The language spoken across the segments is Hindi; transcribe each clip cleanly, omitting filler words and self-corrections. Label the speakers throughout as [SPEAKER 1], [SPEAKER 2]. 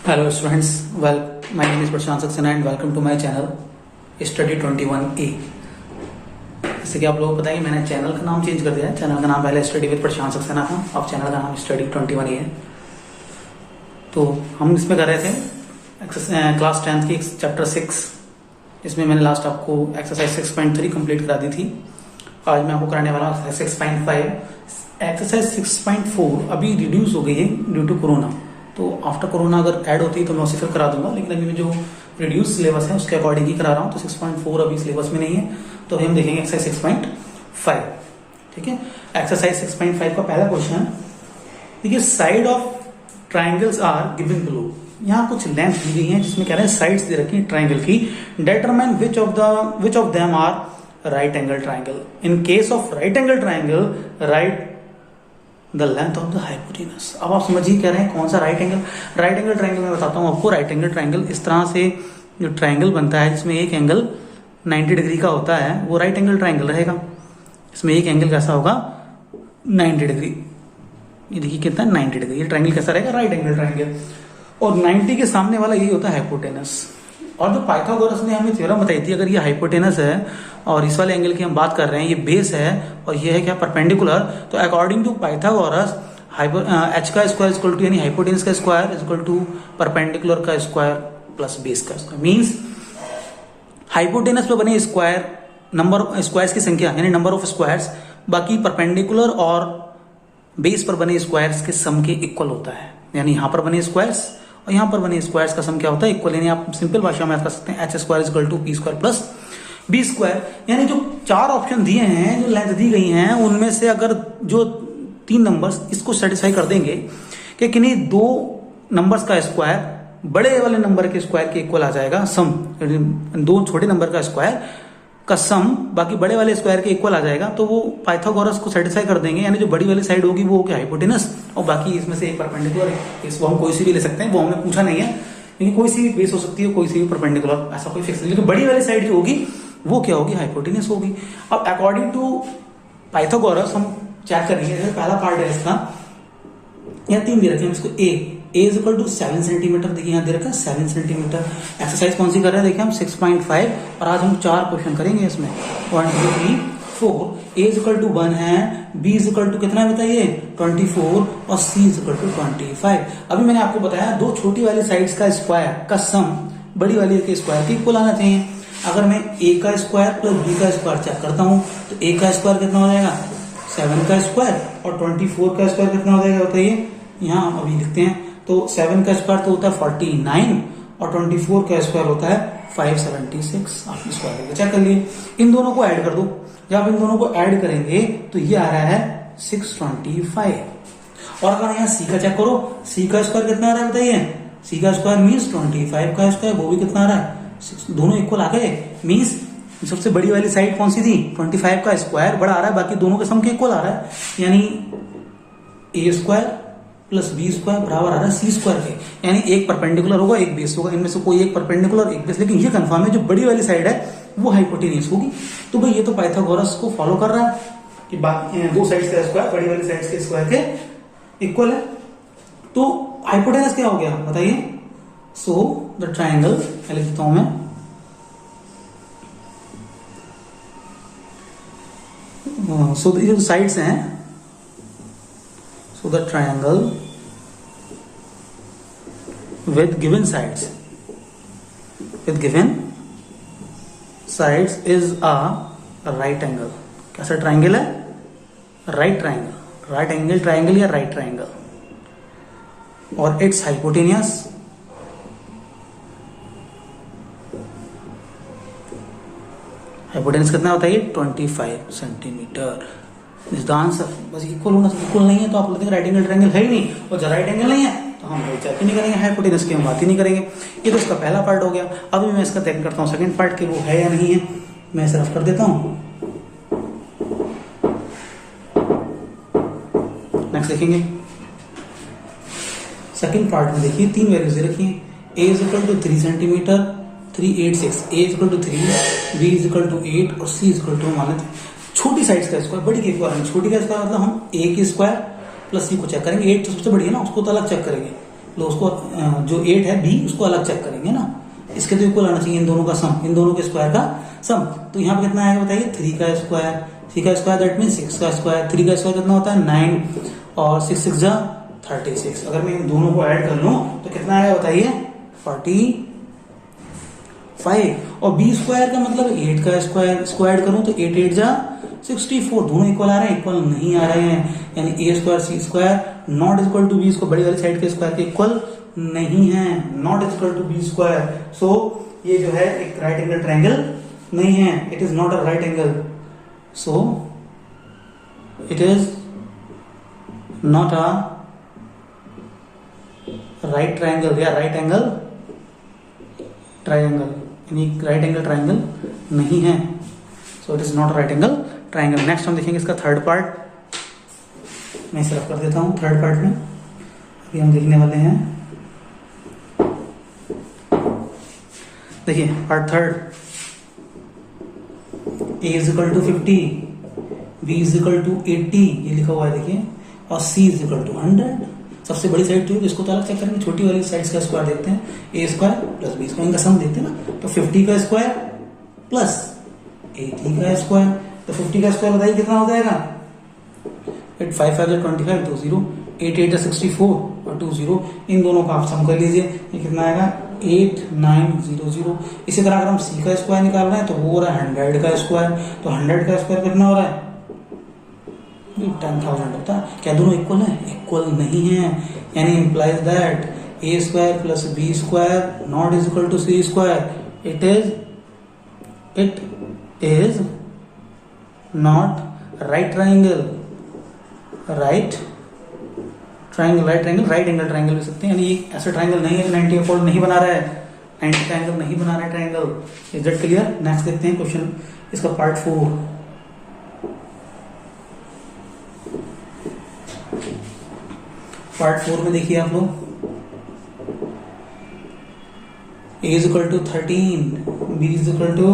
[SPEAKER 1] Hello students, my name is Prashant Saxena and welcome to my channel Study 21A। जैसे कि आप लोगों को पता है कि मैंने चैनल का नाम चेंज कर दिया है। चैनल का नाम पहले स्टडी विद प्रशांत सक्सेना था, अब चैनल का नाम स्टडी 21A है। तो हम इसमें कर रहे थे क्लास 10th की चैप्टर 6, इसमें मैंने लास्ट आपको एक्सरसाइज 6.3 कंप्लीट करा दी थी। आज मैं आपको कराने वाला हूँ एक्सरसाइज 6.5। एक्सरसाइज 6.4 अभी रिड्यूस हो गई है ड्यू टू कोरोना, तो आफ्टर कोरोना अगर ऐड होती है तो मैं उसे फिर करा दूंगा, लेकिन अभी मैं जो रिड्यूस सिलेबस है उसके अकॉर्डिंग ही करा रहा हूँ। तो 6.4 अभी सिलेबस में नहीं है, तो हम देखेंगे एक्सरसाइज 6.5। ठीक है, एक्सरसाइज 6.5 का पहला क्वेश्चन देखिए, side of triangles are given below. यहाँ कुछ लेंथ दी गई है जिसमें कह रहे हैं साइड्स दे रखी है ट्राइंगल की, determine which of them are right angle triangle. In case of right angle triangle write the length of the hypotenuse. अब आप समझिए कह रहे हैं कौन सा right angle. Right angle triangle मैं बताता हूँ आपको। राइट एंगल ट्राइंगल इस तरह से जो ट्राइंगल बनता है जिसमें एक एंगल 90 डिग्री का होता है, वो राइट एंगल ट्राइंगल रहेगा। इसमें एक एंगल कैसा होगा 90 डिग्री। ये देखिए कितना 90 डिग्री। ये ट्राइंगल कैसा रहेगा राइट एंगल ट्राइंगल। और 90 के सामने वाला यही होता है हाइपोटेनस। और जो पाइथागोरस ने हमें थ्योरम बताई थी, अगर ये हाइपोटेनस है और इस वाले एंगल की हम बात कर रहे हैं, ये बेस है और ये है क्या परपेंडिकुलर, तो अकॉर्डिंग टू पाइथागोरस एच का स्क्वायर इक्वल टू यानी हाइपोटेनस का स्क्वायर इक्वल टू परपेंडिकुलर का स्क्वायर प्लस बेस का स्क्वायर। मींस हाइपोटेनस पे बने स्क्वायर नंबर स्क्वायर्स की संख्या यानी नंबर ऑफ स्क्वायर्स, बाकी परपेंडिकुलर और बेस पर बने स्क्वायर्स के सम के इक्वल होता है। यानी यहां पर बने स्क्वायर्स और यहां पर बने स्क्वायर्स का सम क्या होता है इक्वल। यानी आप सिंपल भाषा में कर सकते हैं H square equal to P square plus B square. यानी जो चार ऑप्शन दिए हैं, जो लेंथ दी गई हैं, उनमें से अगर जो 3 नंबर्स इसको सेटिस्फाई कर देंगे कि किन्हीं 2 नंबर्स का स्क्वायर बड़े वाले नंबर के स्क्वायर के इक्वल आ जाएगा सम, 2 छोटे नंबर का स्क्वायर का सम बाकी बड़े वाले स्क्वायर के इक्वल आ जाएगा, तो वो पाइथागोरस को सेटिस्फाई कर देंगे। यानी जो बड़ी वाली साइड होगी वो क्या हाइपोटेनस, और बाकी इसमें से एक परपेंडिकुलर। इसको हम कोई सी भी ले सकते हैं, वो हमने पूछा नहीं है, क्योंकि कोई सी भी बेस हो सकती है, कोई सी भी परपेंडिकुलर, ऐसा कोई फिक्स नहीं। लेकिन बड़ी वाली साइड जो होगी वो क्या होगी हाइपोटेनस होगी। अब अकॉर्डिंग टू पाइथागोरस हम चेक करेंगे। पहला पार्ट है इसका, यहाँ 3 दे रखे हैं इसको। ए इज इक्वल टू 7 सेंटीमीटर, देखिए यहाँ दे रखा है 7 सेंटीमीटर। एक्सरसाइज कौन सी कर रहे हैं देखिए हम 6.5, और आज हम 4 क्वेश्चन करेंगे इसमें 1 2 3 4। ए इज इक्वल टू 1 है, बी इज इक्वल टू कितना है बताइए 24, और सी इज इक्वल टू 25। अभी मैंने आपको बताया 2 छोटी वाली साइड्स का स्क्वायर का सम बड़ी वाली के स्क्वायर के इक्वल आना चाहिए। अगर मैं ए का स्क्वायर प्लस बी का स्क्वायर चेक करता हूं तो ए का स्क्वायर कितना हो जाएगा 7 का स्क्वायर, और 24 का स्क्वायर कितना हो जाएगा बताइए, यहाँ हम अभी लिखते हैं। तो 7 का स्क्वायर तो होता है 49 और 24 का स्क्वायर होता है 576। आप स्क्वायर करके चेक कर लिए। इन दोनों को ऐड कर दो। जब आप इन दोनों को ऐड करेंगे तो ये आ रहा है 625। और अगर यहाँ सी का चेक करो, सी का स्क्वायर कितना आ रहा है बताइए, सी का स्क्वायर मीन्स 25 का स्क्वायर, वो भी कितना आ रहा है 6। दोनों इक्वल आ गए। मीन्स सबसे बड़ी वाली साइड कौन सी थी 25 का स्क्वायर बड़ा आ रहा है, बाकी दोनों के सम के इक्वल आ रहा है। यानी a square plus B square बराबर आ रहा है सी स्क्वायर के। यानी एक परपेंडिकुलर होगा एक बेस होगा, इनमें से कोई एक परपेंडिकुलर एक बेस, लेकिन ये कंफर्म है जो बड़ी वाली साइड है वो हाइपोटेनस होगी। तो भाई ये तो पाइथागोरस को फॉलो कर रहा है कि बाकी 2 साइड्स का स्क्वायर बड़ी वाली साइड्स के स्क्वायर के इक्वल है। तो हाइपोटेनस क्या हो गया बताइए। सो द ट्राइंगल लिख देता हूं मैं, सो ये जो साइड्स हैं, so the triangle with given sides is a right angle। कैसा ट्राइंगल है right triangle, right angle triangle या राइट ट्राइंगल, और इट्स हाइपोटेनियस कितना बताइए 25 सेंटीमीटर। Is the answer. बस इक्वल होना चाहिए, इक्वल नहीं है तो आप बोलते हैं राइट एंगल ट्रायंगल है ही नहीं, और जब राइट एंगल नहीं है तो हम चेक ही नहीं करेंगे, हाइपोटेनस की हम बात ही नहीं करेंगे। ये तो इसका पहला पार्ट हो गया। अभी मैं इसका चेक करता हूँ सेकंड पार्ट के वो है या नहीं है। मैं इसे रफ कर देता हूँ, नेक्स्ट देखेंगे। सेकंड पार्ट में देखिए 3 वैल्यूज दे रखी है। A is equal to 3 centimetre 386, a is equal to 3, b is equal to 8 और सी इज इक्वल टू मान लेते छोटी साइज का स्क्वायर बड़ी के इक्वल। छोटी का स्क्वायर मतलब हम ए की स्क्वायर प्लस सी को चेक करेंगे। 8 तो सबसे बड़ी है ना, उसको तो अलग चेक करेंगे। लो उसको जो 8 है बी उसको अलग चेक करेंगे ना, इसके तो इक्वल आना चाहिए इन दोनों का सम, इन दोनों के स्क्वायर का सम। तो यहाँ पे कितना आएगा बताइए, 3 का स्क्वायर, 3 का स्क्वायर दैट मीन 6 का स्क्वायर, 3 का स्क्वायर कितना होता है 9 और 6 6 जा 36। अगर मैं इन दोनों को ऐड कर लूं तो कितना आएगा बताइए 45। और बी स्क्वायर का मतलब 8 का स्क्वायर, स्क्वायर करूं तो 8 8 जा 64, दोनों इक्वल आ रहे हैं, इक्वल नहीं आ रहे हैं, यानी a square c square not equal to b, इसको बड़ी वाली साइड के स्क्वायर के इक्वल नहीं है, not equal to b square. So ये जो है एक राइट एंगल ट्रायंगल नहीं है, it is not a right angle, so it is not a right triangle या राइट एंगल ट्रायंगल, यानी राइट एंगल ट्रायंगल नहीं है, so it is not right angle triangle. Next हम देखेंगे इसका थर्ड पार्ट, मैं इसे रफ कर देता हूं। थर्ड पार्ट में अभी हम देखने वाले हैं, देखिए part third, a is equal to 50, b is equal to 80, ये लिखा हुआ है देखिए, और c इज इक्वल टू 100। सबसे बड़ी साइड जो है इसको तो अलग चेक करेंगे, छोटी वाली साइड का स्क्वायर देखते हैं, a square plus b square, इनका सम देखते हैं ना, तो 50 का स्क्वायर प्लस 80 का स्क्वायर, तो 50 का स्क्वायर बताइए कितना हो जाएगा, 8 5 5 25 2 0, 8 8 64 और 2 0, इन दोनों का आप सम कर लीजिए, ये कितना आएगा 8900। इसी तरह अगर हम c का स्क्वायर निकाल रहे हैं तो वो हो रहा है 100 का स्क्वायर, तो 100 का स्क्वायर कितना हो रहा है 10,000 होता है। क्या दोनों इक्वल है? इक्वल नहीं है, यानी implies that A square plus B square not is equal to C square, it is not right triangle, right triangle, right triangle, right angle triangle भी सकते हैं, यानी ये ऐसा ट्राइंगल नहीं है, 90 का फोल्ड नहीं बना रहा है, 90 का एंगल नहीं बना रहा है triangle. Is that clear? Next देखते हैं क्वेश्चन इसका पार्ट 4। पार्ट 4 में देखिए आप लोग, a is equal to 13, b is equal to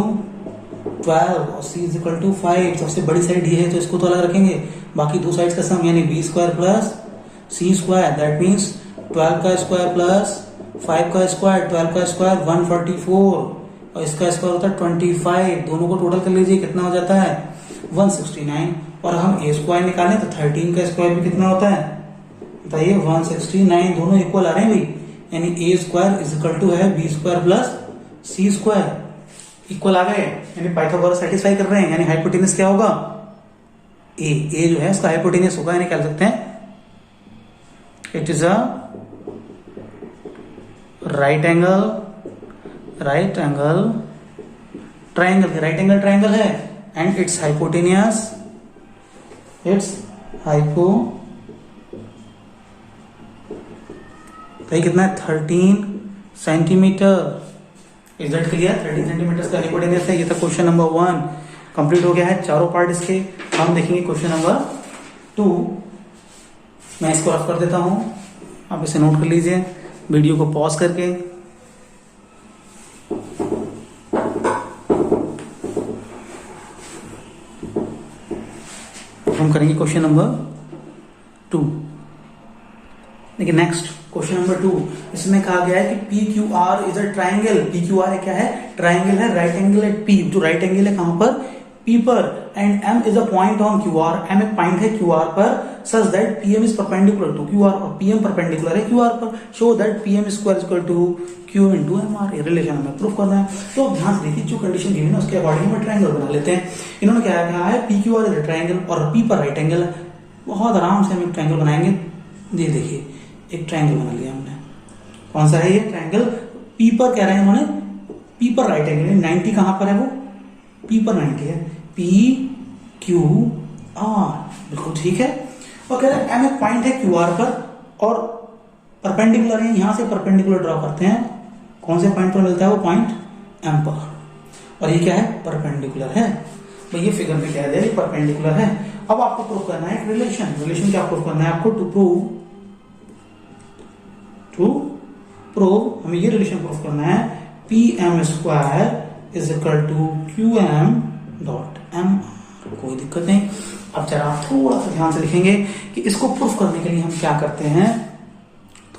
[SPEAKER 1] 12 और c इज इक्वल टू 5। सबसे बड़ी साइड ये है तो इसको तो अलग रखेंगे, बाकी दो साइड्स का सम यानी b square plus c square, that means 12 का स्क्वायर प्लस 5 का स्क्वायर, 12 का स्क्वायर 144 और इसका स्क्वायर होता है 25, दोनों को टोटल कर लीजिए कितना हो जाता है 169। और हम a स्क्वायर निकालें तो 13 का स्क्वायर भी कितना होता है बताइए 169, दोनों इक्वल आ रहे हैं भाई, यानी a square is equal to है बी स्क्वायर प्लस सी स्क्वायर, इक्वल आ गए, यानी पाइथागोरस सेटिस्फाई कर रहे हैं, यानी हाइपोटेनस क्या होगा ए जो है इसका हाइपोटेनस होगा, यानी क्या सकते हैं it is a right angle triangle, right angle triangle है and its hypotenuse, its hypo भाई कितना है 13 centimetre. Is that clear? 13 centimetre का हाइपोटेनस है। ये था क्वेश्चन नंबर 1 कंप्लीट हो गया है, चारों पार्ट इसके। हम देखेंगे क्वेश्चन नंबर 2। मैं इसको रफ कर देता हूं, आप इसे नोट कर लीजिए वीडियो को पॉज करके। हम करेंगे क्वेश्चन नंबर 2। देखिए नेक्स्ट क्वेश्चन नंबर 2, इसमें कहा गया है कि P Q R is a triangle. P Q R क्या है? ट्राइंगल है, राइट एंगल एट पी, जो राइट एंगल है कहां पर पी पर, and M is a point on Q R, M एक पॉइंट है क्यू आर पर, such that P M is perpendicular to Q R, और पी एम परपेंडिकुलर है क्यू आर पर, show that P M square equal to Q into M R. ये रिलेशन हमें प्रूफ करना है। तो अब ध्यान से देखिए, जो कंडीशन दी है ना उसके अकॉर्डिंग में ट्राइंगल बना लेते हैं। इन्होंने क्या कहा है P Q R is a triangle और पी पर राइट एंगल है। बहुत आराम से हम एक ट्राइंगल बनाएंगे। ये देखिए एक ट्राइंगल बना लिया हमने, कौन सा है ये ट्राइंगल? पी पर कह रहे हैं उन्होंने, पी पर राइट एंगल, 90 कहां पर है वो पी पर 90 है, पी क्यू आर, बिल्कुल ठीक है। और कह रहे हैं एम एक पॉइंट है क्यू आर पर और परपेंडिकुलर है, यहां से परपेंडिकुलर ड्रॉ करते हैं, कौन से पॉइंट पर मिलता है वो पॉइंट एम पर, और ये क्या है परपेंडिकुलर है। तो ये फिगर में कह दिया परपेंडिकुलर है। अब आपको प्रूफ करना है एक रिलेशन क्या प्रूफ करना है आपको? टू प्रूव हमें ये रिलेशन प्रूफ करना है, P M square is equal to Q M dot M. कोई दिक्कत नहीं। अब जरा आप थोड़ा सा ध्यान से लिखेंगे कि इसको प्रूफ करने के लिए हम क्या करते हैं।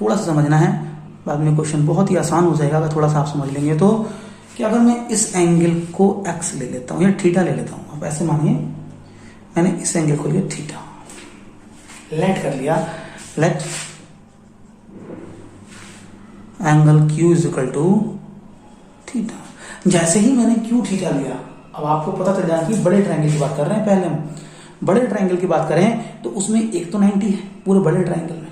[SPEAKER 1] थोड़ा सा समझना है, बाद में क्वेश्चन बहुत ही आसान हो जाएगा अगर थोड़ा सा आप समझ लेंगे तो। कि अगर मैं इस एंगल को x ले लेता हूं या थीटा ले लेता हूं, अब ऐसे मानिए मैंने इस एंगल को लिया थीटा, लेट कर लिया, let angle Q is equal to theta. जैसे ही मैंने Q थीटा लिया, अब आपको पता चल जाएगा कि बड़े ट्रायंगल की बात कर रहे हैं। पहले हम बड़े ट्रायंगल की बात करें तो उसमें एक तो 90 है पूरे बड़े ट्रायंगल में,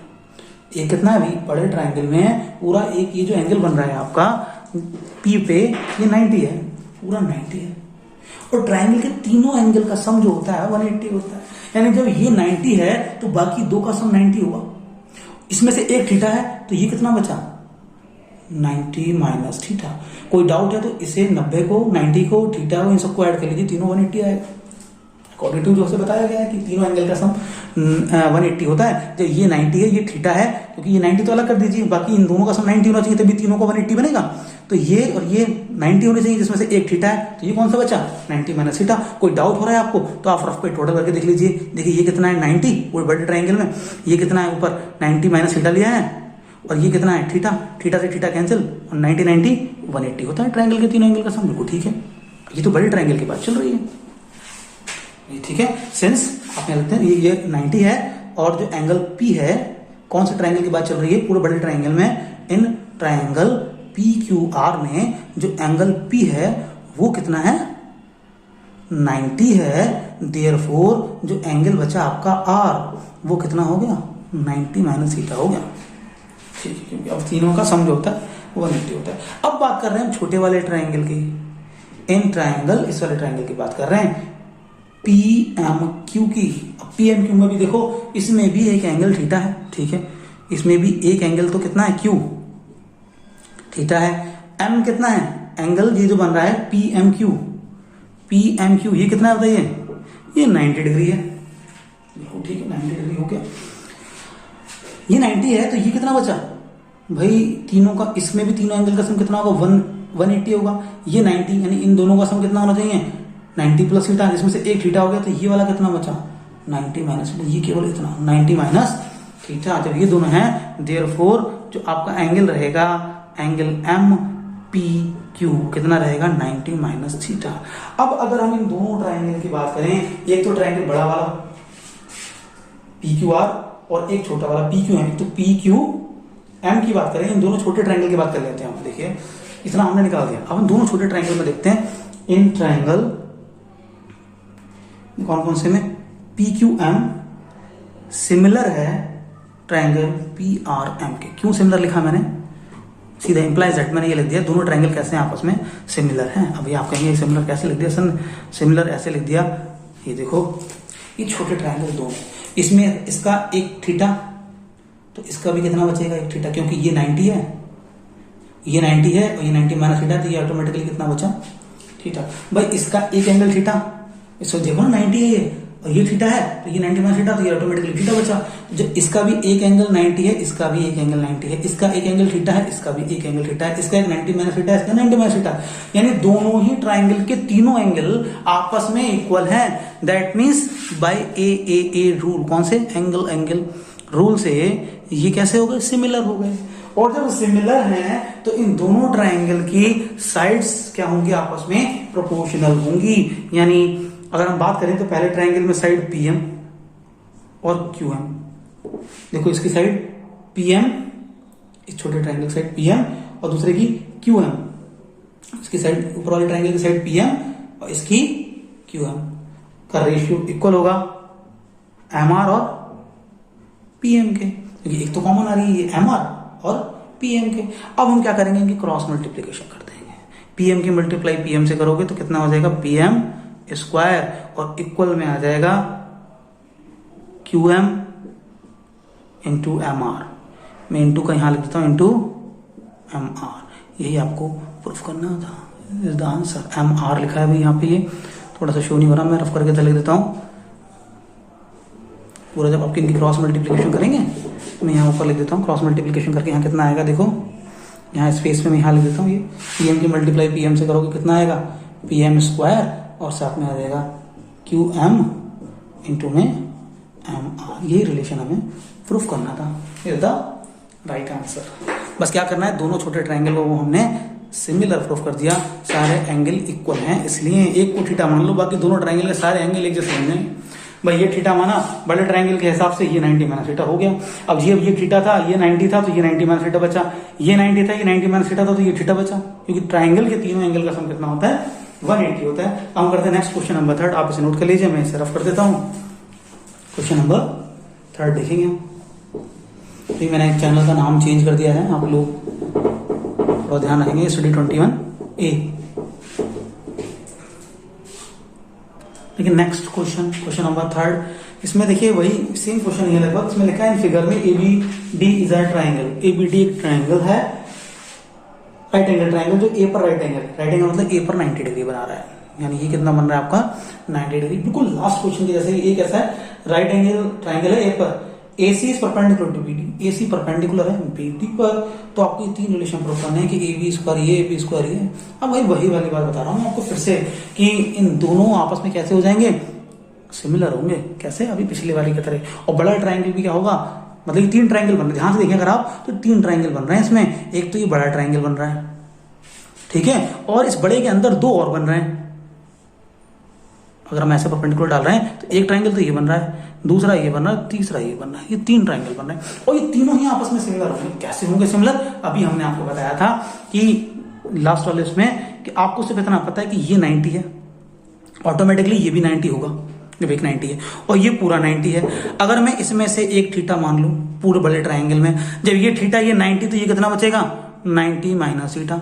[SPEAKER 1] एक कितना है अभी बड़े ट्रायंगल में पूरा एक ये जो एंगल बन रहा है आपका P पे, ये 90 है, पूरा 90 है। और ट्रायंगल के तीनों एंगल का सम जो होता है 180 होता है, यानी जब ये 90 है तो बाकी दो का सम 90 होगा। इसमें से एक थीटा है तो ये कितना बचा 90 माइनस थीटा। कोई डाउट है तो इसे 90 को 90 को थीटा को इन सबको ऐड कर लीजिए, तीनों 180 आएगा। अकॉर्डिंग टू जो से बताया गया है कि तीनों एंगल का सम 180 होता है। जब ये 90 है ये थीटा है, क्योंकि ये 90 तो अलग कर दीजिए, बाकी इन दोनों का सम 90 होना चाहिए तभी तीनों को 180 बनेगा। तो ये और ये 90 होने चाहिए, जिसमें से एक थीटा है, तो ये कौन सा बचा 90 माइनस थीटा। कोई डाउट हो रहा है आपको तो आप रफ पे टोटल करके देख लीजिए। देखिए ये कितना है 90 और बड़े ट्रायंगल में, ये कितना है ऊपर 90 माइनस थीटा लिया है, और ये कितना है थीटा, थीटा से थीटा कैंसिल, और 90 90 180 होता है ट्रायंगल के तीनों एंगल का सम। बिल्कुल ठीक है, ये तो बड़े ट्रायंगल की बात चल रही है, ये ठीक है। सिंस आप यहाँ लिखते हैं ये 90 है, और जो एंगल P है कौन से ट्रायंगल की बात चल रही है पूरे बड़े ट्रायंगल में, इन ट्रायंगल PQR में जो एंगल P है वो कितना है 90 है। देयरफॉर जो एंगल बचा आपका R वो कितना हो गया 90 माइनस थीटा हो गया, ठीक है, क्योंकि अब तीनों का सम जो होता है वो 180 होता है। अब बात कर रहे हैं हम छोटे वाले ट्रायंगल की, इन ट्रायंगल इस वाले ट्रायंगल की बात कर रहे हैं PMQ की। अब PMQ में भी देखो इसमें भी एक एंगल थीटा है, ठीक है, इसमें भी एक एंगल तो कितना है Q थीटा है, M कितना है एंगल ये जो बन रहा है PMQ, PMQ ये कितना है बताइए, ये 90 डिग्री है, ठीक है 90 डिग्री हो गया, ये 90 है। तो ये कितना बचा भाई तीनों का, इसमें भी तीनों एंगल का सम कितना होगा 180 होगा। ये 90 यानी इन दोनों का सम कितना होना चाहिए 90 प्लस थीटा, जिसमें से एक थीटा हो गया, तो ये वाला कितना बचा 90 माइनस, ये केवल इतना 90 माइनस थीटा। जब ये दोनों हैं देयरफॉर जो आपका एंगल रहेगा एंगल MPQ कितना रहेगा 90 माइनस थीटा। अब अगर हम इन दोनों ट्रायंगल की बात करें, एक तो ट्रायंगल बड़ा वाला PQR और एक छोटा वाला PQM, तो PQM की बात करें, इन दोनों छोटे ट्रायंगल की बात कर लेते हैं हम। देखिए इतना हमने निकाल दिया, अब हम दोनों छोटे ट्रायंगल में देखते हैं। इन ट्रायंगल कौन कौन से में PQM सिमिलर है ट्रायंगल PRM के। क्यों सिमिलर लिखा मैंने, सीधा इंप्लाइज दैट मैंने ये लिख दिया दोनों ट्रायंगल कैसे हैं आपस में सिमिलर हैं। अभी आप कहेंगे सिमिलर कैसे लिख दिया सन, सिमिलर ऐसे लिख दिया, ये देखो ये छोटे ट्रायंगल दो, इसमें इसका एक थीटा, तो इसका भी कितना बचेगा एक थीटा, क्योंकि ये 90 है, ये 90 है और ये 90 माइनस थीटा, तो ये ऑटोमेटिकली कितना बचा थीटा। भाई इसका एक एंगल थीटा, इसको देखो ना 90 है ये, और ये थीटा है, तो ये 90 माइनस थीटा, तो ये ऑटोमेटिकली थीटा बचा। जब इसका भी एक एंगल 90 है, इसका भी एक एंगल 90 है, इसका एक एंगल थीटा है, इसका भी एक एंगल थीटा है, इसका एक 90 माइनस थीटा है, इसका 90 माइनस थीटा, यानी दोनों ही ट्रायंगल के तीनों एंगल आपस में इक्वल हैं। That means by a rule, कौन से एंगल रूल से ये कैसे हो गए सिमिलर हो गए। और जब सिमिलर हैं तो इन दोनों ट्रायंगल की साइड्स क्या होंगी आपस में प्रोपोर्शनल होंगी। यानी अगर हम बात करें तो पहले ट्रायंगल में साइड PM और QM, देखो इसकी साइड PM, इस छोटे ट्रायंगल की साइड PM और दूसरे की QM, इसकी साइड ऊपर वाले ट्रायंगल की साइड PM और इसकी QM का रेशियो इक्वल होगा MR और PM के, क्योंकि एक तो कॉमन आ रही है ये MR और PM के। अब हम क्या करेंगे इनकी क्रॉस मल्टीप्लीकेशन कर देंगे, PM की मल्टीप्लाई PM से करोगे तो कितना हो जाएगा PM स्क्वायर, और इक्वल में आ जाएगा QM इंटू MR, मैं इंटू का यहां लिख देता हूं इंटू MR, यही आपको प्रूफ करना था, इज द आंसर। MR लिखा है भाई यहाँ पे, ये थोड़ा सा शो नहीं हो रहा, मैं रफ करके तो लिख देता हूं पूरा। जब आपकी इनकी क्रॉस मल्टीप्लीकेशन करेंगे तो मैं यहाँ ऊपर लिख देता हूँ क्रॉस मल्टीप्लीकेशन करके, यहाँ कितना आएगा देखो, यहाँ स्पेस में मैं यहाँ लिख देता हूँ, ये PM की मल्टीप्लाई PM से करोगे कितना आएगा PM स्क्वायर, और साथ में आ जाएगा QM इंटू में MR। यही रिलेशन हमें प्रूफ करना था, इज द राइट आंसर। बस क्या करना है, दोनों छोटे ट्रायंगल को हमने सिमिलर प्रूफ कर दिया, सारे एंगल इक्वल हैं, इसलिए एक को थीटा मान लो, बाकी दोनों ट्रायंगल के सारे एंगल एक जैसे होंगे। भाई ये थीटा माना, बड़े ट्रायंगल के हिसाब से ये 90 माइनस थीटा हो गया। अब ये थीटा था, ये 90 था, तो ये 90 माइनस थीटा बचा। ये 90 था, ये 90 माइनस थीटा था, तो ये थीटा बचा, क्योंकि ट्रायंगल के तीनों एंगल का सम कितना होता है, 180 होता है। अब हम करते हैं नेक्स्ट क्वेश्चन नंबर 3। आप इसे नोट कर लीजिए, मैं इसे रफ कर देता हूँ। क्वेश्चन नंबर 3 देखेंगे हम। तो मैंने चैनल का नाम चेंज कर दिया है, आप लोग थोड़ा ध्यान रखेंगे। Study 21A। लेकिन नेक्स्ट क्वेश्चन नंबर 3, इसमें देखिए वही सेम क्वेश्चन ये लगभग। इसमें लिखा है इन फिगर में ABD is a triangle. ABD एक ट्रायंगल है, राइट एंगल ट्रायंगल, जो ए पर राइट एंगल मतलब ए पर 90 डिग्री बना रहा है। यानी ये कितना बन रहा है आपका, 90 डिग्री। बिल्कुल लास्ट क्वेश्चन के जैसे। ये कैसा है, राइट एंगल ट्रायंगल है ए पर, AC is perpendicular to BD, AC perpendicular है BD पर, तो आपको ये तीन रिलेशन प्रूव करने हैं कि AB स्क्वायर ये, AB स्क्वायर ये। अब भाई वही वाली बात बता रहा हूँ आपको फिर से, कि इन दोनों आपस में कैसे हो जाएंगे, सिमिलर होंगे। कैसे, अभी पिछले वाली की तरह। और बड़ा ट्रायंगल भी क्या होगा, मतलब ये तीन ट्रायंगल बन रहे हैं, ध्यान से देखें अगर आप, तो तीन ट्रायंगल बन रहे हैं इसमें। एक तो ये बड़ा ट्रायंगल बन रहा है, ठीक है, और इस बड़े के अंदर दो और बन रहे हैं। अगर हम ऐसे परपेंडिकुलर डाल रहे हैं तो एक ट्रायंगल तो ये बन रहा है, दूसरा ये बन रहा है, तीसरा ये बन रहा है। ये तीन ट्रायंगल बन रहे हैं, और ये तीनों ही आपस में सिमिलर होंगे। कैसे होंगे सिमिलर, अभी हमने आपको बताया था कि लास्ट वाले इसमें, कि आपको सिर्फ इतना पता है कि ये 90 है, ऑटोमेटिकली ये भी 90 होगा जब एक 90 है, और ये पूरा 90 है। अगर मैं इसमें से एक थीटा मान लूं पूरे बड़े ट्रायंगल में, जब ये थीटा ये 90, तो ये कितना बचेगा, 90 माइनस थीटा।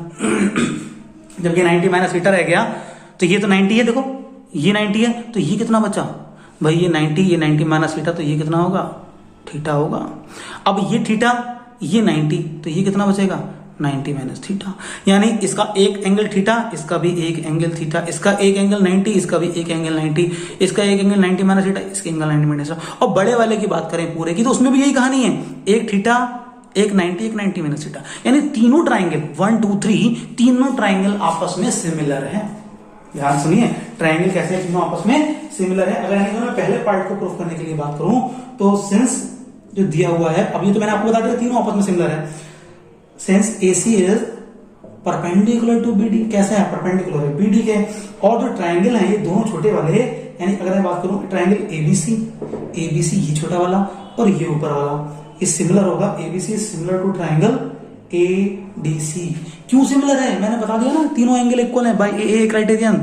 [SPEAKER 1] जब ये 90 माइनस थीटा रह गया, तो ये तो 90 है, देखो ये 90 है, तो ये कितना बचा भाई, ये 90 माइनस थीटा, तो ये कितना होगा, थीटा होगा। अब ये थीटा, ये 90, तो ये कितना बचेगा, 90 माइनस थीटा। यानी इसका एक एंगल थीटा, इसका भी एक एंगल थीटा, इसका एक एंगल 90, इसका भी एक एंगल 90, इसका एक एंगल 90 माइनस थीटा, इसका एंगल 90 माइनस थीटा। और बड़े वाले की बात करें पूरे की, तो उसमें भी यही कहानी है, एक थीटा, एक 90 माइनस थीटा। यानी तीनों ट्राइंगल 1 2 3 तीनों ट्राइंगल आपस में सिमिलर है। ध्यान सुनिए, ट्राइंगल कैसे तीनों आपस में सिमिलर है। अगर मैं पहले पार्ट को प्रूफ करने के लिए बात करूं, तो सिंस जो दिया हुआ है, अब ये तो मैंने आपको बता दिया तीनों आपस में सिमिलर है। Since AC is perpendicular to BD, कैसा है, परपेंडिकुलर है BD के। और जो ट्राइंगल है ये दोनों छोटे वाले, यानी अगर मैं बात करूं ट्राइंगल ABC ये छोटा वाला और ये ऊपर वाला, ये सिमिलर होगा। ABC similar to triangle ADC। क्यों सिमिलर है, मैंने बता दिया ना, तीनों एंगल इक्वल है बाय ए क्राइटेरियन।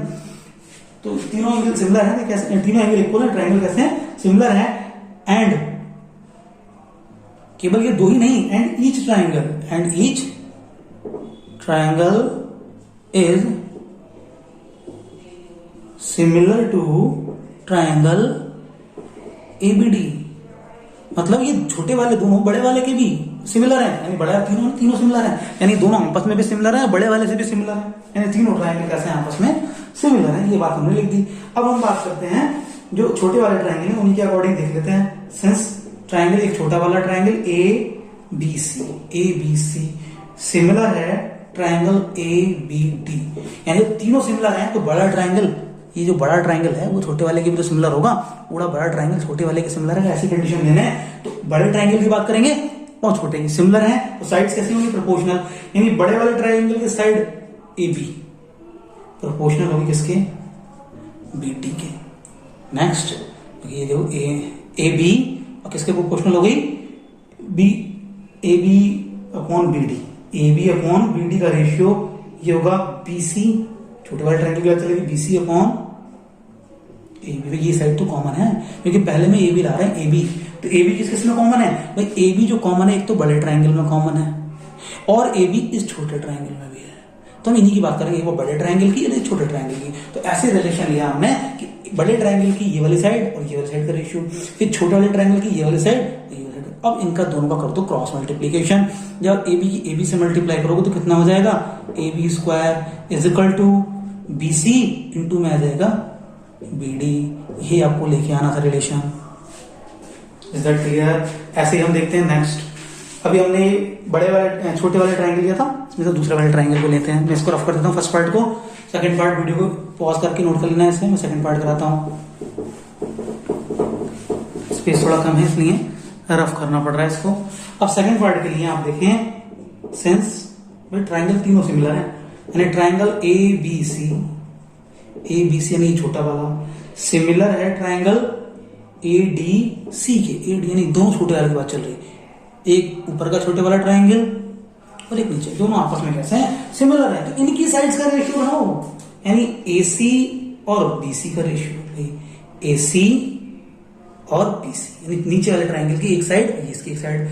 [SPEAKER 1] तो तीनों एंगल सिमिलर है, कैसे तीनों एंगल इक्वल है, ट्राइंगल कैसे सिमिलर है। एंड केवल ये दो ही नहीं, and each triangle is similar to triangle ABD। मतलब ये छोटे वाले दोनों बड़े वाले के भी सिमिलर है, यानी बड़ा तीनों सिमिलर है, यानी दोनों आपस में भी सिमिलर है, बड़े वाले से भी सिमिलर है, यानी तीनों ट्रायंगल कैसे आपस में सिमिलर है। ये बात हमने लिख दी। अब हम बात करते हैं जो छोटे वाले ट्रायंगल हैं उनके अकॉर्डिंग देख लेते हैं। सिंस ट्रायंगल एक छोटा वाला ट्रायंगल ABC सिमिलर है ट्रायंगल ABD, यानी तीनों सिमिलर हैं, तो बड़ा ट्रायंगल, ये जो बड़ा ट्रायंगल है वो छोटे वाले के भी तो सिमिलर होगा, पूरा बड़ा ट्रायंगल छोटे वाले के सिमिलर है। ऐसी कंडीशन लेना है तो बड़े ट्रायंगल की बात करेंगे और छोटे की सिमिलर है, तो साइड्स कैसी होंगी, प्रोपोर्शनल। यानी बड़े वाले ट्रायंगल की साइड AB प्रोपोर्शनल होगी किसके, BD के। नेक्स्ट ये देखो AB और किसके प्रोपोर्शनल हो गई, AB upon BD। AB upon BD का रेशियो ये होगा BC, छोटे वाले ट्रायंगल की बात चलेगी BC अपॉन AB। ये साइड तो कॉमन है क्योंकि पहले में AB ला रहे हैं AB, तो AB किस में कॉमन है भाई, AB जो कॉमन है एक तो बड़े ट्रायंगल में कॉमन है और AB इस छोटे ट्रायंगल में भी है। तो हम इन्हीं की बात करेंगे, वो बड़े ट्रायंगल की या छोटे ट्रायंगल की। तो ऐसे रिलेशन लिया हमने कि बड़े ट्रायंगल की ये वाली साइड और ये वाली साइड का रेशियो, फिर छोटे वाले ट्रायंगल की ये वाली साइड और ये वाली साइड। अब इनका दोनों का कर दो क्रॉस मल्टीप्लीकेशन। जब AB की AB से मल्टीप्लाई करोगे तो कितना हो जाएगा, AB square is equal to BC into में आ जाएगा BD। ये आपको लेके आना था रिलेशन। Is that clear. ऐसे ही हम देखते हैं नेक्स्ट। अभी हमने बड़े वाले छोटे वाले ट्रायंगल लिया था, इसमें से दूसरे वाले ट्रायंगल को लेते हैं। मैं इसको रफ कर देता हूँ फर्स्ट पार्ट को, सेकंड पार्ट वीडियो को पॉज करके नोट कर लेना है। इसमें मैं सेकंड पार्ट कराता हूँ, स्पेस थोड़ा कम है इसलिए रफ करना पड़ रहा है इसको। अब सेकंड पार्ट के लिए आप देखें, सिंस भाई ट्राइंगल तीनों सिमिलर है, यानी ट्राइंगल ए बी सी यानी छोटा वाला सिमिलर है ट्राइंगल ए डी सी के। ए डी यानी दोनों छोटे वाले की बात चल रही है, एक ऊपर का छोटे वाला ट्राइंगल और एक नीचे, दोनों आपस में कैसे हैं, सिमिलर है। तो इनकी साइड्स का रेशियो बनाओ, यानी ए सी और बी सी का रेशियो, ए सी और बी सी यानी नीचे वाले ट्राइंगल की एक साइड, इसकी एक साइड,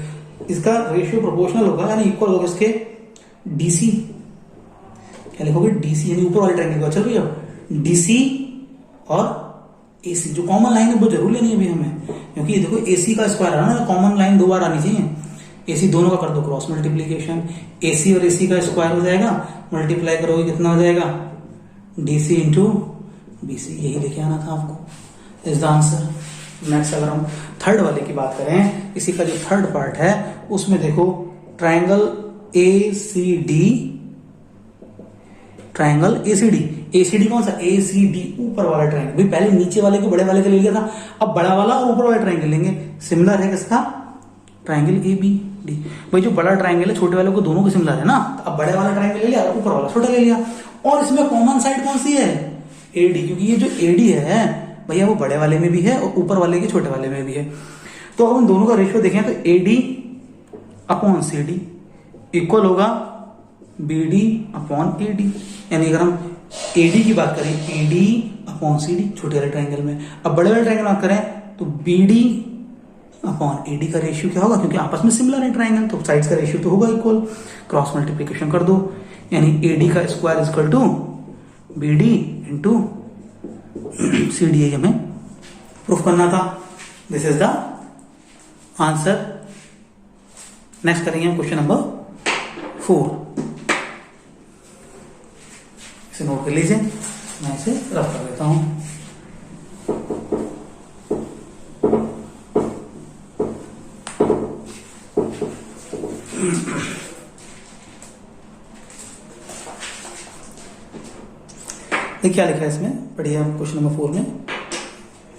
[SPEAKER 1] इसका रेशियो प्रोपोर्शनल होगा, यानी इक्वल होगा इसके डीसी। क्या लिखोगे, डीसी यानी ऊपर वाले ट्राइंगल का चल रही है, डीसी और एसी। जो कॉमन लाइन है वो जरूर लेनी है अभी हमें, क्योंकि देखो एसी का स्क्वायर है ना, कॉमन लाइन दो बार आनी चाहिए। एसी दोनों का कर दो क्रॉस मल्टीप्लीकेशन, एसी और एसी का स्क्वायर हो जाएगा, मल्टीप्लाई करोगे कितना हो जाएगा, डीसी इंटू बीसी। यही लेके आना था आपको, इज द आंसर। नेक्स्ट अगर हम थर्ड वाले की बात करें, इसी का जो थर्ड पार्ट है उसमें देखो triangle A C D, triangle ACD. ACD कौन सा, एसीडी ऊपर वाला ट्राइंगल। भाई पहले नीचे वाले को बड़े वाले का ले लिया था, अब बड़ा वाला और ऊपर वाला ट्राइंगल लेंगे। सिमिलर है किसका, ट्राइंगल ए बी डी। भाई जो बड़ा ट्राइंगल है छोटे वाले को दोनों को सिमिलर है ना, तो अब बड़े वाला ट्राइंगल ले लिया, ऊपर वाला छोटा ले लिया। और इसमें कॉमन साइड कौन सी है, एडी, क्योंकि ये जो एडी है भैया वो बड़े वाले में भी है और ऊपर वाले के छोटे वाले में भी है। तो अब इन दोनों का रेशियो देखें तो AD upon C D equal होगा B D upon A D. यानी अगर हम एडी की बात करें, एडी अपॉन सी डी छोटे वाले ट्राइंगल में, अब बड़े वाले ट्राइंगल बात करें तो बी डी अपॉन एडी का रेशियो क्या होगा, क्योंकि आपस में सिमिलर है ट्राइंगल तो साइड्स का रेशियो तो होगा इक्वल, क्रॉस मल्टीप्लिकेशन कर दो, यानी एडी का square equal to B D into C D. हमें प्रूफ करना था, this is the answer. Next करेंगे हम क्वेश्चन नंबर 4, इसे नोट कर लीजिए, मैं इसे रफ कर देता हूं। देखिए क्या लिखा है इसमें, पढ़िए हम क्वेश्चन नंबर 4 में।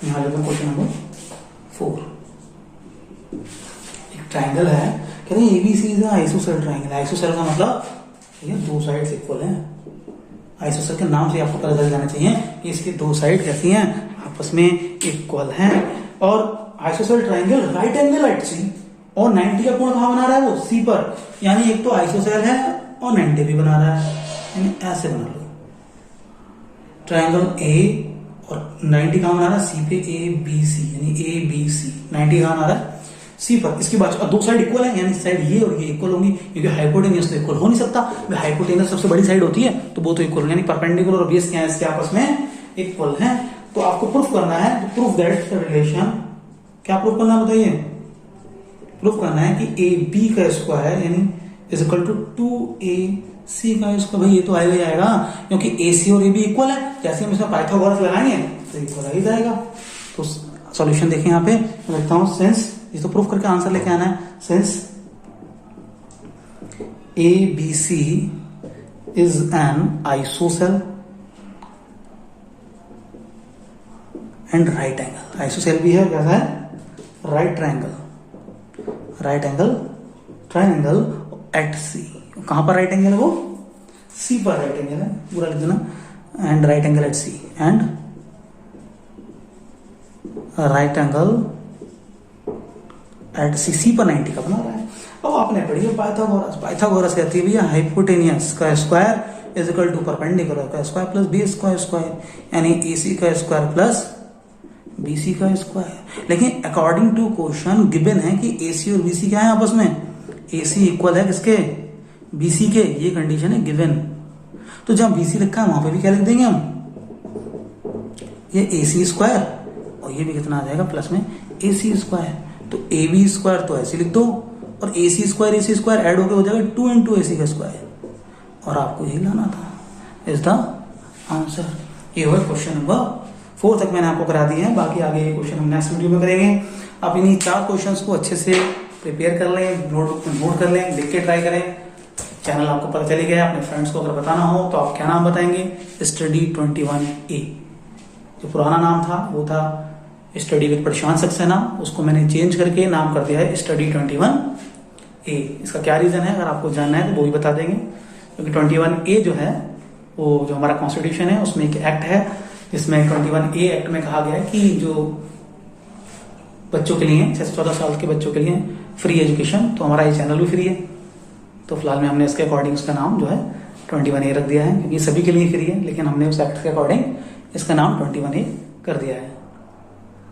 [SPEAKER 1] यहां लेते हैं क्वेश्चन नंबर 4। एक ट्राइंगल है, कह रहे हैं ABC is ISOCELL triangle. ISOCELL का मतलब ये दो साइड्स इक्वल हैं। आइसोसेल के नाम से आपको पता चल जाना चाहिए कि इसकी दो साइड कैसी हैं, आपस में इक्वल हैं। और isosceles triangle right angle at C, और 90 का कोण कहां बना रहा है, वो सी पर। यानी एक तो आइसोसेल है और 90 भी बना रहा है, यानी ऐसे बना लो ट्राइंगल ए और 90 कहां बना रहा है, सी पे, ए बी सी, यानी ए बी सी। 90 कहां बना रहा है, सी पर। इसके बाद दो साइड इक्वल है, यानी साइड ये और ये इक्वल होंगी, क्योंकि हाइपोटेनियस तो इक्वल हो नहीं सकता। हाइपोटेनियस सबसे बड़ी साइड होती है, तो वो तो इक्वल होंगे, यानी परपेंडिकुलर और बेस क्या है इसके आपस में इक्वल है। तो आपको प्रूफ करना है, प्रूफ दैट द रिलेशन, क्या प्रूफ करना है बताइए, प्रूफ करना है कि ए बी का स्क्वायर यानी इज इक्वल टू 2ac का स्क्वायर। भाई ये तो आएगा ही आएगा, क्योंकि AC और AB इक्वल है। जैसे हम इसमें पाइथागोरस लगाएंगे तो इक्वल आ ही जाएगा। तो सॉल्यूशन देखें यहाँ पे, मैं लिखता हूं सिंस, ये तो प्रूफ करके आंसर लेके आना है, since ABC is an ISOCELL and right angle. ISOCELL भी है, कैसा है, राइट ट्राइंगल एट सी। कहां पर राइट एंगल है, वो सी पर राइट एंगल है, पूरा लिख देना, and right angle at C, and right angle at C, C पर 90 का बना रहा है। अब आपने पढ़ी है पाइथागोरस। पाइथागोरस कहती है भैया हाइपोटेनियस का square is equal to perpendicular का स्क्वायर प्लस बेस का स्क्वायर, यानी AC का स्क्वायर प्लस BC का स्क्वायर। लेकिन अकॉर्डिंग टू क्वेश्चन गिवन है कि AC और BC क्या है आपस में, AC इक्वल है किसके, BC के, ये कंडीशन है गिवन। तो जब BC लिखा है वहां पे भी क्या लिख देंगे हम, ये AC स्क्वायर, और ये भी कितना आ जाएगा प्लस में AC स्क्वायर। तो AB स्क्वायर तो ऐसे लिख दो, और AC स्क्वायर ऐड होकर हो जाएगा 2 इंटू AC का स्क्वायर, और आपको यही लाना था, इज द आंसर। ये हुआ क्वेश्चन नंबर 4 तक मैंने आपको करा दिए हैं, बाकी आगे ये क्वेश्चन हम नेक्स्ट वीडियो में करेंगे। आप इन्हीं 4 क्वेश्चंस को अच्छे से प्रिपेयर कर लें, नोटबुक में नोट कर लें, लिख के ट्राई करें। चैनल आपको पता चली गया, अपने फ्रेंड्स को अगर बताना हो तो आप क्या नाम बताएंगे, स्टडी 21A। जो पुराना नाम था वो था स्टडी विद प्रशांत सक्सेना, उसको मैंने चेंज करके नाम कर दिया है स्टडी 21A। इसका क्या रीजन है अगर आपको जानना है तो वो भी बता देंगे। क्योंकि 21A जो है वो जो हमारा कॉन्स्टिट्यूशन है उसमें एक एक्ट है जिसमें 21A एक्ट में कहा गया है कि जो बच्चों के लिए 6 से 14 साल के बच्चों के लिए फ्री एजुकेशन, तो हमारा ये चैनल भी फ्री है। तो फिलहाल में हमने इसके अकॉर्डिंग उसका नाम जो है 21A रख दिया है, क्योंकि सभी के लिए फ्री है, लेकिन हमने उस एक्ट के अकॉर्डिंग इसका नाम 21A कर दिया है।